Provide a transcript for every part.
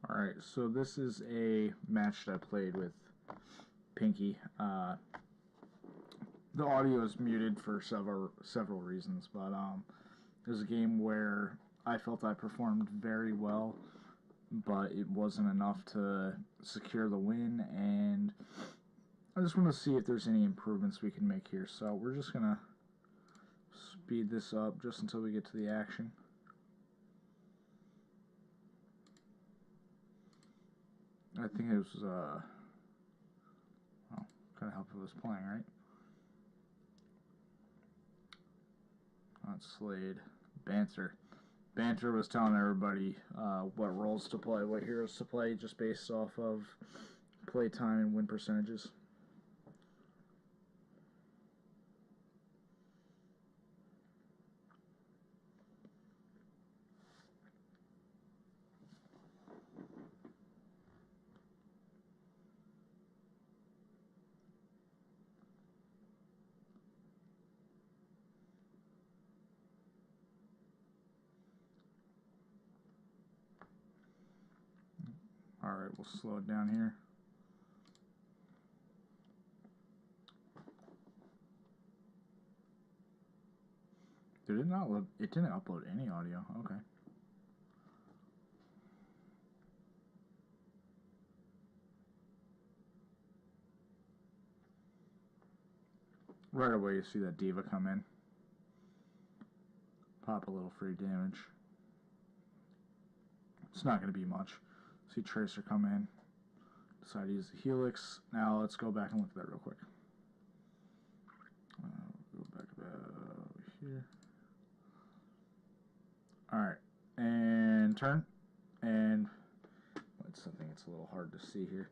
Alright, so this is a match that I played with Pinky. The audio is muted for several reasons, but it was a game where I felt I performed very well, but it wasn't enough to secure the win, and I just want to see if there's any improvements we can make here. So we're just going to speed this up just until we get to the action. I think it was, well, kind of help if it was playing, right? Not Slade. Banter. Banter was telling everybody what roles to play, what heroes to play, just based off of play time and win percentages. Alright, we'll slow it down here. Did it not load? It didn't upload any audio. Okay. Right away you see that Diva come in. Pop a little free damage. It's not going to be much. See Tracer come in. Decide to use the Helix. Now let's go back and look at that real quick. Go back about here. Alright. And turn. And I think it's a little hard to see here.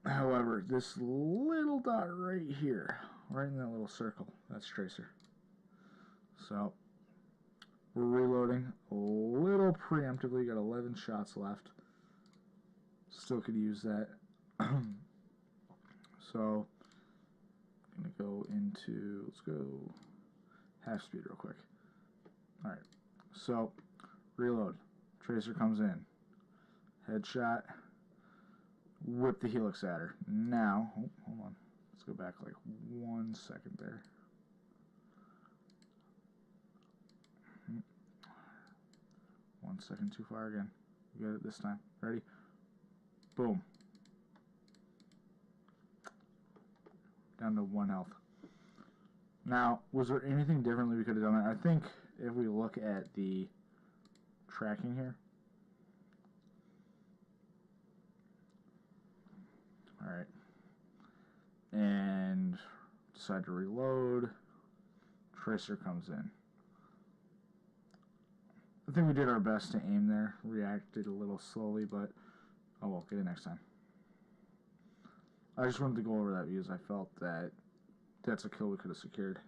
However, this little dot right here, right in that little circle, that's Tracer. So we're reloading a little preemptively. Got 11 shots left. Still could use that. So I'm gonna go into, let's go half speed real quick. Alright, so reload. Tracer comes in. Headshot. Whip the Helix at her. Now, oh, hold on. Let's go back like 1 second there. 1 second too far again. You got it this time. Ready? Boom. Down to 1 health. Now, was there anything differently we could have done? I think if we look at the tracking here. Alright. And decide to reload. Tracer comes in. I think we did our best to aim there. Reacted a little slowly, but oh well, get it next time. I just wanted to go over that because I felt that that's a kill we could have secured.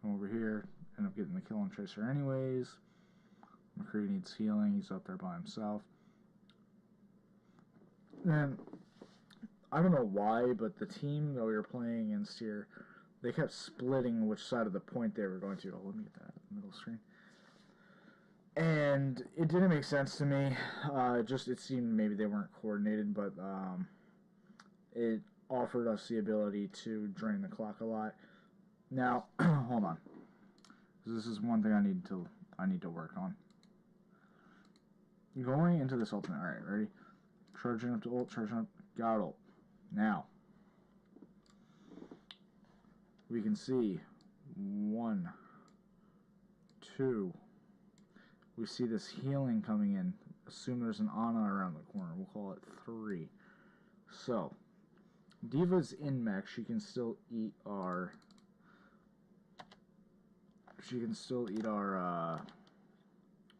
Over here, end up getting the kill on Tracer anyways. McCree needs healing. He's up there by himself. And I don't know why, but the team that we were playing against here, they kept splitting which side of the point they were going to. Oh, let me get that middle screen. And it didn't make sense to me. It seemed maybe they weren't coordinated, but it offered us the ability to drain the clock a lot. Now, hold on. This is one thing I need to work on. Going into this ultimate. Alright, ready? Charging up to ult, charging up, got ult. Now, we can see 1, 2. We see this healing coming in. Assume there's an Ana around the corner. We'll call it 3. So, Diva's in mech. She can still eat our.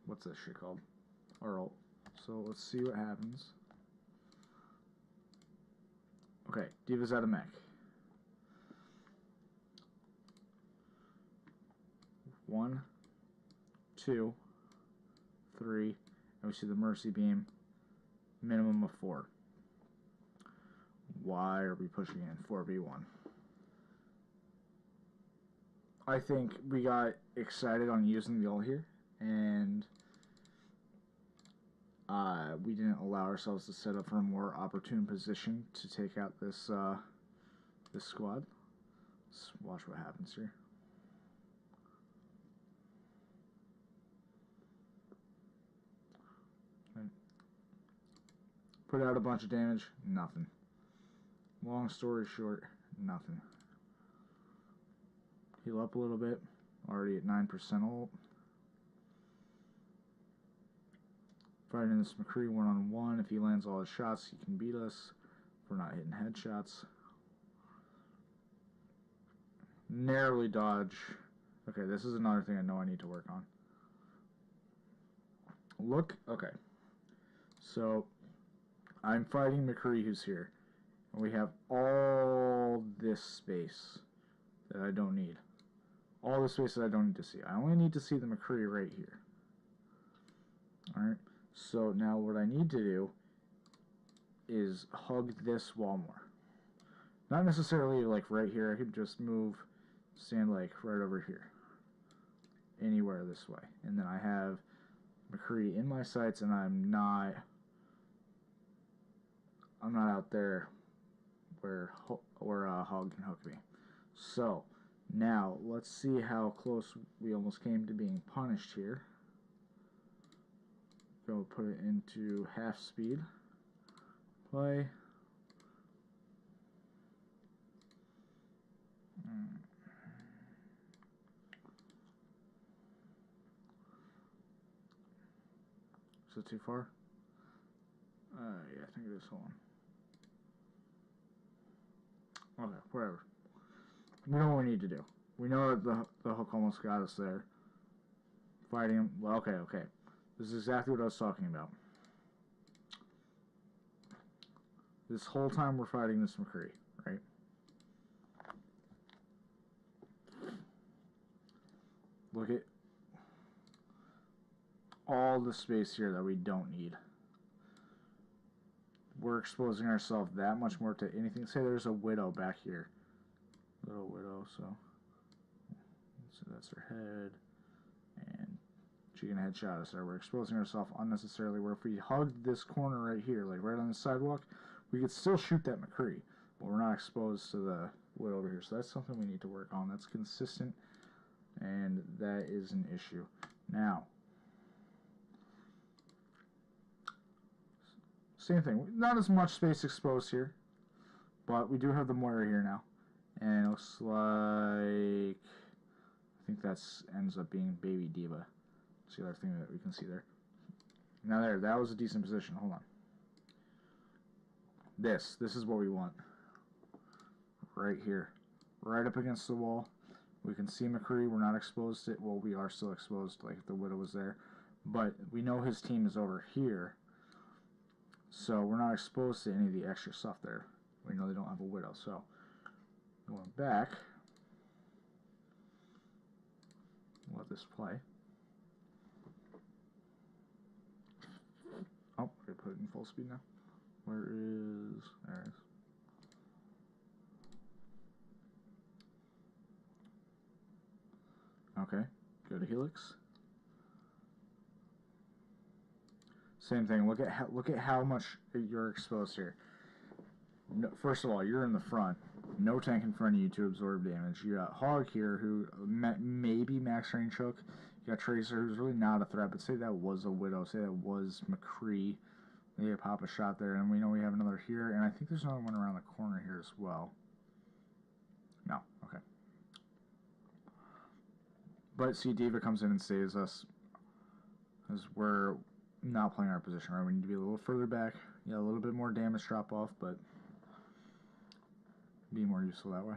What's this shit called? Our ult. So let's see what happens. Okay, Diva's out of mech. 1, 2, 3, and we see the Mercy Beam, minimum of 4. Why are we pushing in 4v1? I think we got excited on using the ult here, and we didn't allow ourselves to set up for a more opportune position to take out this this squad. Let's watch what happens here. Put out a bunch of damage, nothing. Long story short, nothing. Heal up a little bit, already at 9% ult. Fighting this McCree one-on-one. If he lands all his shots, he can beat us. If we're not hitting headshots. Narrowly dodge. Okay, this is another thing I know I need to work on. Look, okay. So, I'm fighting McCree who's here. And we have all this space that I don't need. All the space that I don't need to see. I only need to see the McCree right here. Alright, so now what I need to do is hug this wall more. Not necessarily like right here. I could just move, stand like right over here. Anywhere this way. And then I have McCree in my sights, and I'm not out there where Hog can hook me. So now let's see how close we almost came to being punished here. Go put it into half speed. Play. Is it too far? Yeah, I think it is. Hold on. Okay, whatever. We know what we need to do. We know that the hook almost got us there. Fighting him. Well, okay. This is exactly what I was talking about. This whole time we're fighting this McCree, right? Look at all the space here that we don't need. We're exposing ourselves that much more to anything. Say there's a Widow back here. Little Widow, so that's her head. And she can headshot us there. We're exposing ourselves unnecessarily, where if we hugged this corner right here, like right on the sidewalk, we could still shoot that McCree, but we're not exposed to the Widow over here. So that's something we need to work on. That's consistent, and that is an issue. Now, same thing. Not as much space exposed here, but we do have the Moira here now. And it looks like, I think that ends up being Baby Diva. That's the other thing that we can see there. Now there, that was a decent position. Hold on. This is what we want. Right here. Right up against the wall. We can see McCree. We're not exposed to it. Well, we are still exposed, like the Widow was there. But we know his team is over here. So we're not exposed to any of the extra stuff there. We know they don't have a Widow. So going back, let this play. Oh, I put it in full speed now. Where is, there it is. Okay, go to Helix. Same thing. Look at how much you're exposed here. No, first of all, you're in the front. No tank in front of you to absorb damage. You got Hog here, who maybe max range hook. You got Tracer, who's really not a threat. But say that was a Widow. Say that was McCree. Maybe pop a shot there, and we know we have another here. And I think there's another one around the corner here as well. No, okay. But see, Diva comes in and saves us, because we're not playing our position right. We need to be a little further back. Yeah, a little bit more damage drop off, but be more useful that way.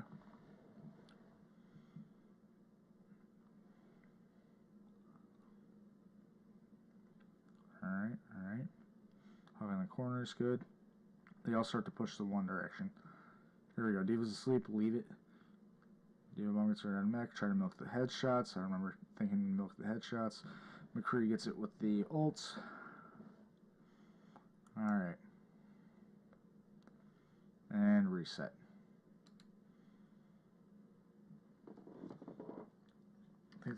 Alright. Hog in the corner is good. They all start to push the one direction. Here we go. Diva's asleep. Leave it. Diva bomb gets right on mech. Try to milk the headshots. I remember thinking milk the headshots. McCree gets it with the ults. Alright. And reset.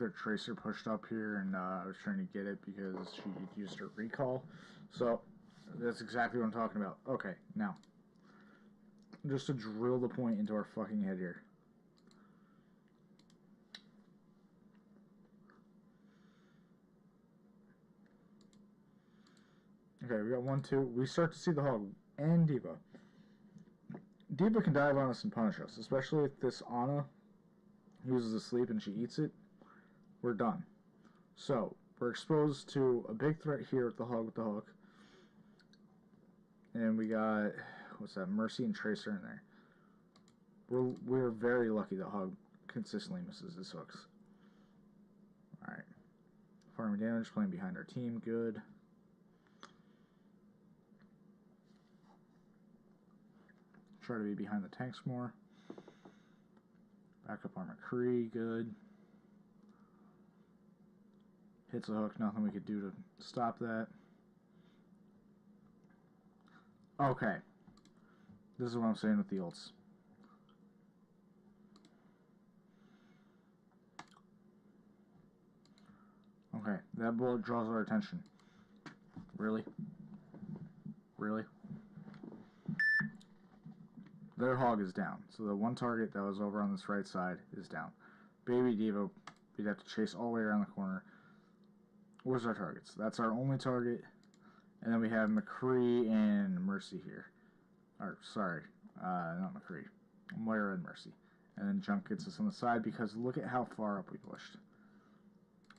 their tracer pushed up here, and I was trying to get it because she used her recall. So that's exactly what I'm talking about. Okay, now just to drill the point into our fucking head here. Okay, we got 1, 2. We start to see the hog and Diva. Diva can dive on us and punish us, especially if this Ana uses a sleep and she eats it. We're done. So, we're exposed to a big threat here with the hog with the hook. And we got, what's that, Mercy and Tracer in there. We're very lucky the hog consistently misses his hooks. Alright. Farming damage, playing behind our team, good. Try to be behind the tanks more. Back up on McCree, good. Hits a hook, nothing we could do to stop that. Okay. This is what I'm saying with the ults. Okay, that bullet draws our attention. Really? Really? Their hog is down, so the one target that was over on this right side is down. Baby Diva, we'd have to chase all the way around the corner. Where's our targets? That's our only target. And then we have McCree and Mercy here. Or, sorry, not McCree. Moira and Mercy. And then Junk gets us on the side because look at how far up we pushed.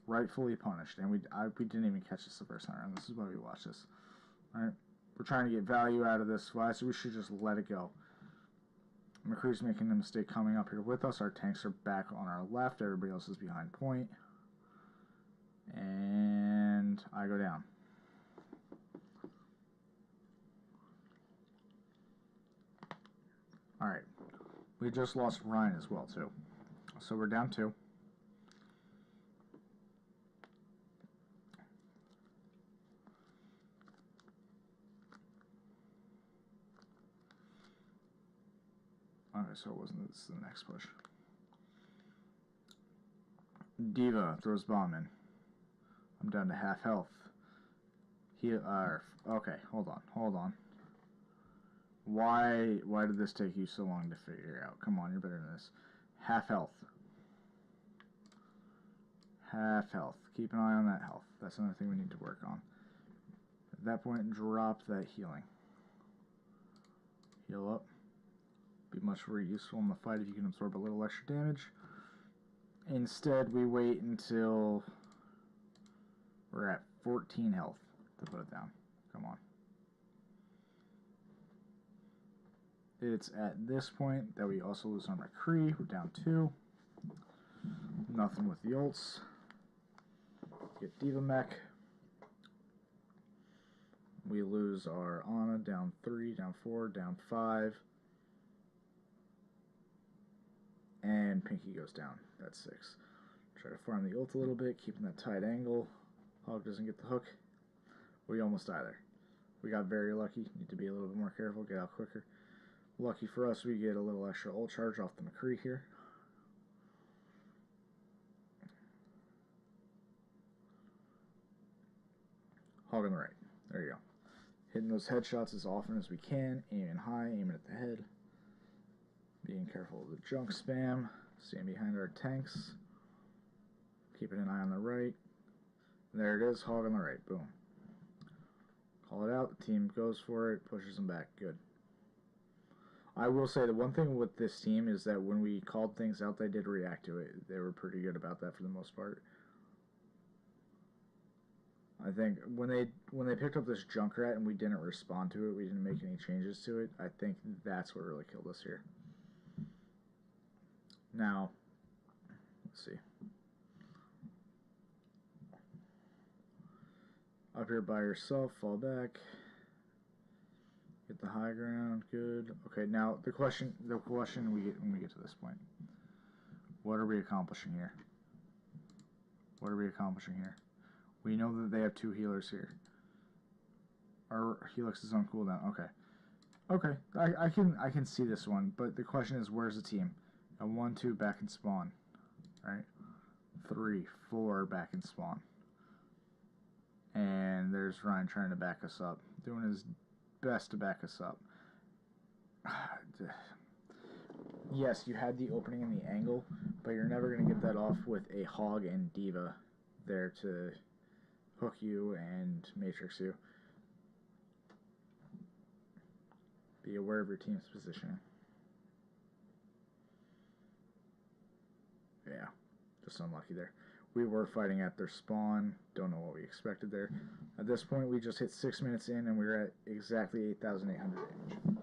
Rightfully punished. And we didn't even catch this the first time around. This is why we watched this. Alright? We're trying to get value out of this fight, so we should just let it go. McCree's making a mistake coming up here with us. Our tanks are back on our left. Everybody else is behind point. And I go down. Alright. We just lost Ryan as well, too. So we're down 2. Okay, so it wasn't this the next push. Diva throws bomb in. I'm down to half health. Okay, hold on. Why did this take you so long to figure out? Come on, you're better than this. Half health. Half health. Keep an eye on that health. That's another thing we need to work on. At that point, drop that healing. Heal up. Be much very useful in the fight if you can absorb a little extra damage. Instead, we wait until we're at 14 health to put it down. Come on. It's at this point that we also lose our McCree. We're down 2. Nothing with the ults. Get Diva Mech. We lose our Ana, down 3, down 4, down 5. And Pinky goes down. That's 6. Try to farm the ult a little bit, keeping that tight angle. Hog doesn't get the hook. We almost die there. We got very lucky. Need to be a little bit more careful, get out quicker. Lucky for us, we get a little extra ult charge off the McCree here. Hog on the right. There you go. Hitting those headshots as often as we can. Aiming high, aiming at the head. Being careful of the junk spam. Staying behind our tanks. Keeping an eye on the right. There it is, hog on the right. Boom. Call it out. The team goes for it, pushes them back. Good. I will say the one thing with this team is that when we called things out, they did react to it. They were pretty good about that for the most part. I think when they picked up this Junkrat and we didn't respond to it, we didn't make any changes to it, I think that's what really killed us here. Now, let's see. Up here by yourself, fall back. Get the high ground, good. Okay, now the question we get when we get to this point. What are we accomplishing here? What are we accomplishing here? We know that they have 2 healers here. Our Helix is on cooldown. Okay. Okay, I can see this one, but the question is, where's the team? A 1-2 back and spawn. Alright. 3, 4 back in spawn. And there's Ryan trying to back us up, doing his best to back us up. Yes, you had the opening and the angle, but you're never going to get that off with a Hog and Diva there to hook you and matrix you. Be aware of your team's positioning. Yeah, just unlucky there. We were fighting at their spawn. Don't know what we expected there. At this point, we just hit 6 minutes in, and we were at exactly 8,800 damage.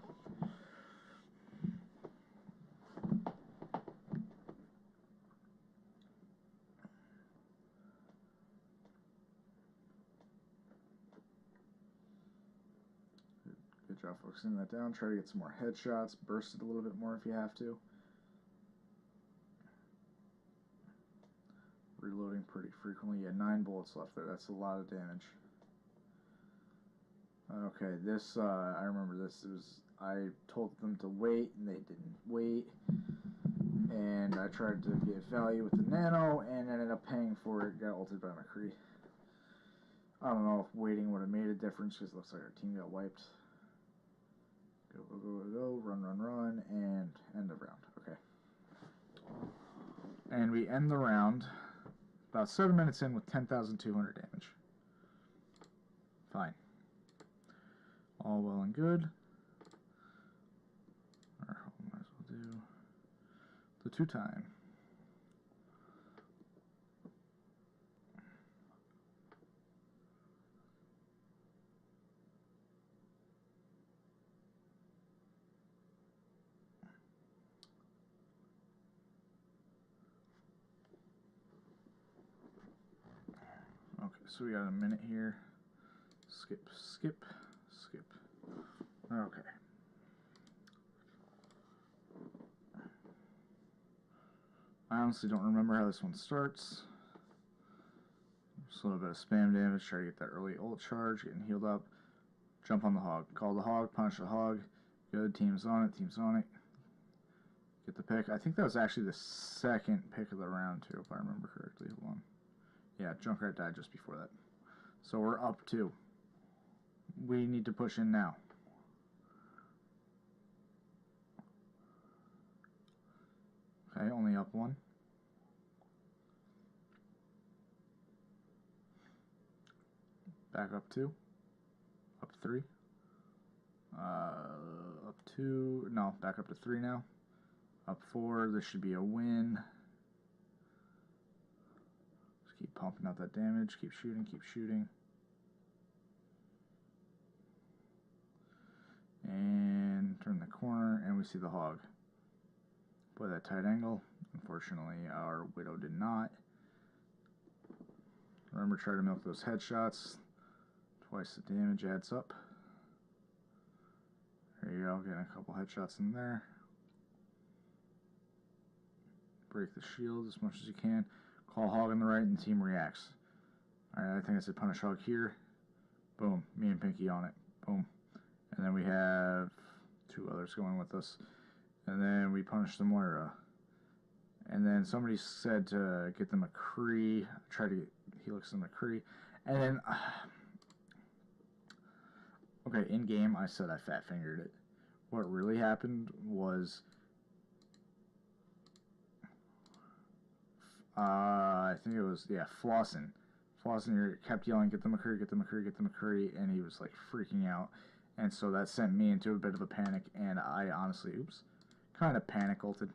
Good job focusing that down. Try to get some more headshots. Burst it a little bit more if you have to. Reloading pretty frequently. Yeah, 9 bullets left there. That's a lot of damage. Okay, this, I remember this. I told them to wait, and they didn't wait. And I tried to get value with the nano, and ended up paying for it. Got ulted by McCree. I don't know if waiting would have made a difference, because it looks like our team got wiped. Go, go, go, go, go. Run, run, run. And end of round. Okay. And we end the round about 7 minutes in with 10,200 damage. Fine. All well and good. Or might as well do the 2-time. Okay, so we got a minute here. Skip, skip, skip. Okay. I honestly don't remember how this one starts. Just a little bit of spam damage, try to get that early ult charge, getting healed up. Jump on the Hog. Call the Hog, punish the Hog. Good, team's on it, team's on it. Get the pick. I think that was actually the second pick of the round too, if I remember correctly. Hold on. Yeah, Junkrat died just before that. So we're up 2. We need to push in now. Okay, only up 1. Back up 2. Up 3. Up 2. No, back up to 3 now. Up 4. This should be a win. Just keep pumping out that damage. Keep shooting, keep shooting. And turn the corner, and we see the Hog. Boy, that tight angle. Unfortunately, our Widow did not. Remember, try to milk those headshots. Twice the damage adds up. There you go, getting a couple headshots in there. Break the shield as much as you can. Call Hog on the right, and the team reacts. Alright, I think I said punish Hog here. Boom, me and Pinky on it. Boom. And then we have 2 others going with us. And then we punish the Moira. And then somebody said to get the McCree. Try to get Helix and McCree. And then, okay, in game I said I fat fingered it. What really happened was, I think it was, yeah, Flossin. Flossin here kept yelling, get the McCree, get the McCree, get the McCree. And he was like freaking out. And so that sent me into a bit of a panic. And I honestly, kind of panic ulted,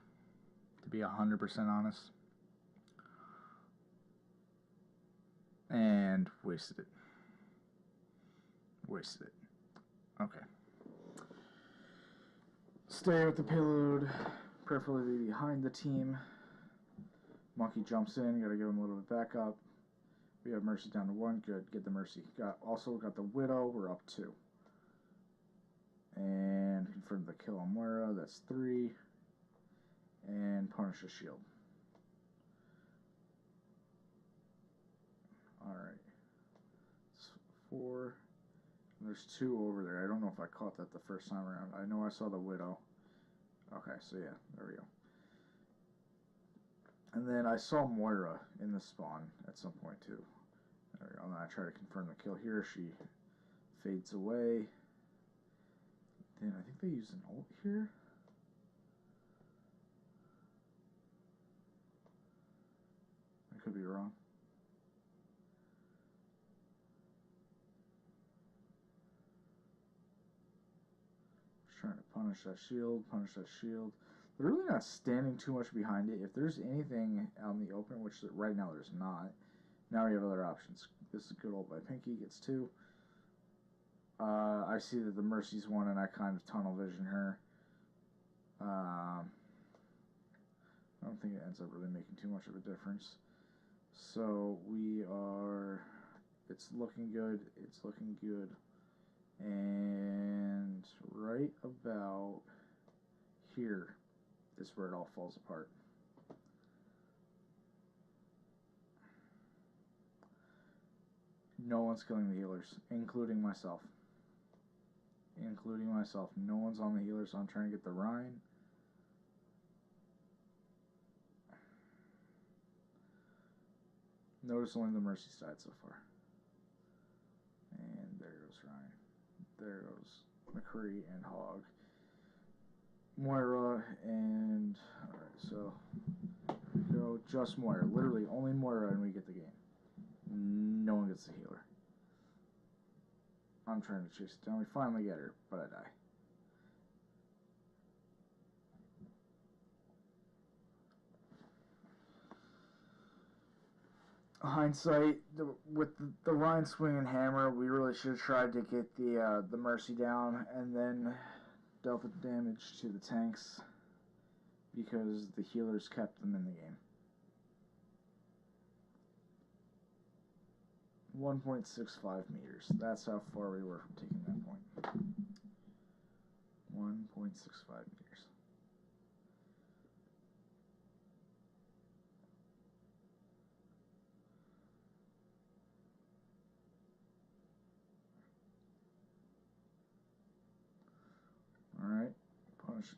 to be 100% honest. And wasted it. Wasted it. Okay. Stay with the payload, preferably behind the team. Monkey jumps in, gotta give him a little bit back up. We have Mercy down to 1, good, get the Mercy. Also got the Widow, we're up 2. And confirm the kill on Moira, that's 3. And punish the shield. Alright. 4. And there's 2 over there. I don't know if I caught that the first time around. I know I saw the Widow. Okay, so yeah, there we go. And then I saw Moira in the spawn at some point too. There we go. And then I try to confirm the kill here. She fades away. Then I think they use an ult here. I could be wrong. Just trying to punish that shield, They're really not standing too much behind it. If there's anything out in the open, which right now there's not, now we have other options. This is a good ult by Pinky, gets 2. I see that the Mercy's one, and I kind of tunnel vision her. I don't think it ends up really making too much of a difference. So it's looking good, and right about here is where it all falls apart. No one's killing the healers, including myself. No one's on the healers, so I'm trying to get the Rhine. Notice only the Mercy side so far. And there goes Rhine. There goes McCree and Hog. Moira and... Alright, so... go just Moira. Literally only Moira and we get the game. No one gets the healer. I'm trying to chase it down. We finally get her, but I die. Hindsight, with the Rhine swing and hammer, we really should have tried to get the Mercy down and then dealt the damage to the tanks because the healers kept them in the game. 1.65 meters. That's how far we were from taking that point. 1.65 meters. Alright. Punish the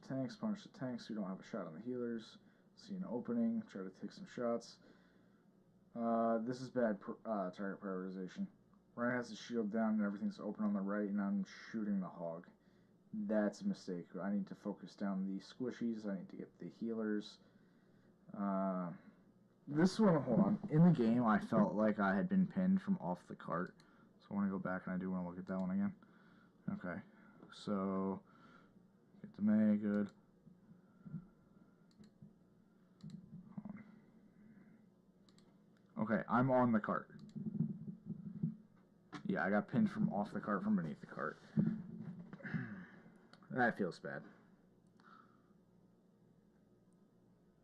tanks. We don't have a shot on the healers. See an opening. Try to take some shots. This is bad target prioritization. Ryan has the shield down and everything's open on the right, and I'm shooting the Hog. That's a mistake. I need to focus down the squishies. I need to get the healers. This one, hold on. In the game, I felt like I had been pinned from off the cart. So I want to go back and I do want to look at that one again. Okay. So, get the May, good. Okay, I'm on the cart. Yeah, I got pinned from off the cart from beneath the cart. That feels bad.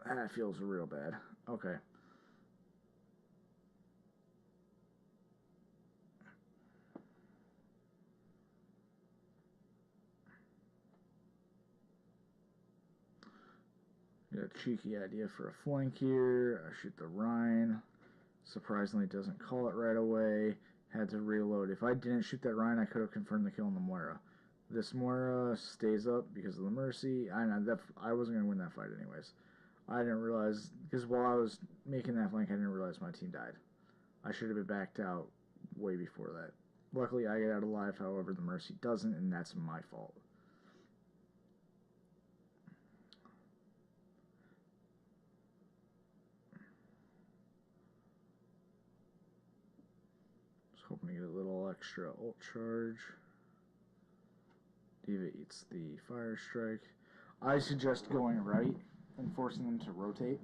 That feels real bad. Okay. Got a cheeky idea for a flank here. I shoot the Rhine. Surprisingly, it doesn't call it right away. Had to reload. If I didn't shoot that Rhine, I could have confirmed the kill on the Moira. This Moira stays up because of the Mercy. I wasn't going to win that fight anyways. I didn't realize, because while I was making that flank, I didn't realize my team died. I should have been backed out way before that. Luckily, I get out alive, however, the Mercy doesn't, and that's my fault. Hoping to get a little extra ult charge. D.Va eats the fire strike. I suggest going right and forcing them to rotate,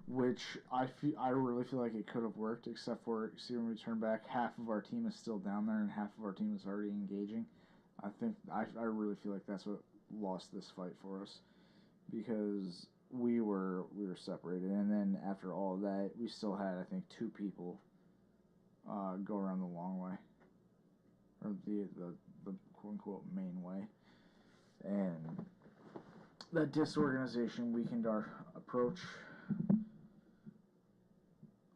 which I really feel like it could have worked, except for, see, when we turn back, half of our team is still down there and half of our team is already engaging. I really feel like that's what lost this fight for us, because we were separated, and then after all of that, we still had, I think, 2 people go around the long way, or the quote-unquote main way, and that disorganization weakened our approach.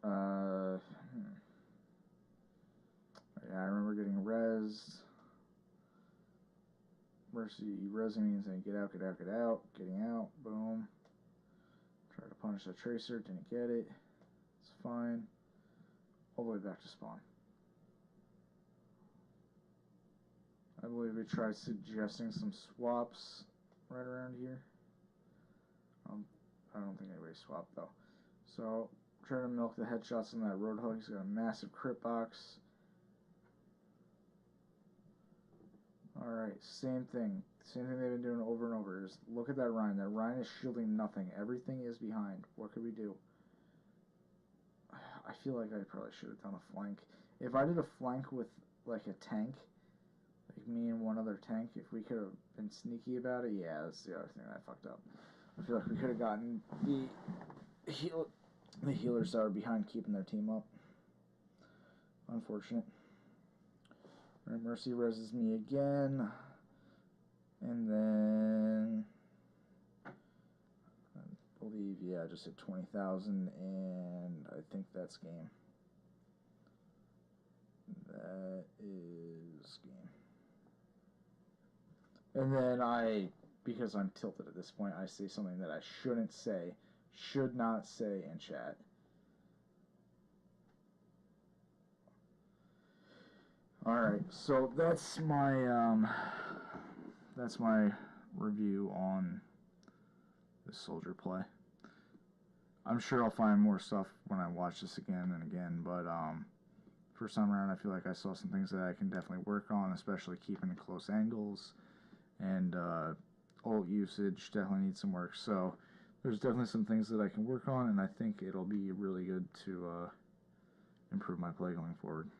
Yeah, I remember getting rezzed. Mercy rezzing me and saying, get out, getting out, boom. Try to punish that tracer. Didn't get it. It's fine. All the way back to spawn. I believe we tried suggesting some swaps right around here. I don't think anybody swapped though. So trying to milk the headshots on that Roadhog. He's got a massive crit box. Alright, same thing. Same thing they've been doing over and over. Just look at that Ryan. That Ryan is shielding nothing. Everything is behind. What could we do? I feel like I probably should have done a flank. If I did a flank with like a tank, like me and one other tank, if we could have been sneaky about it, yeah, that's the other thing I fucked up. I feel like we could have gotten the healers that are behind keeping their team up. Unfortunate. Right, Mercy reses me again. And then I believe, yeah, I just hit 20,000, and I think that's game. That is game. And then because I'm tilted at this point, I say something that I shouldn't say, should not say in chat. Alright, so that's my review on this soldier play. I'm sure I'll find more stuff when I watch this again and again, but first time around I feel like I saw some things that I can definitely work on, especially keeping close angles, and ult usage definitely needs some work. So there's definitely some things that I can work on, and I think it'll be really good to improve my play going forward.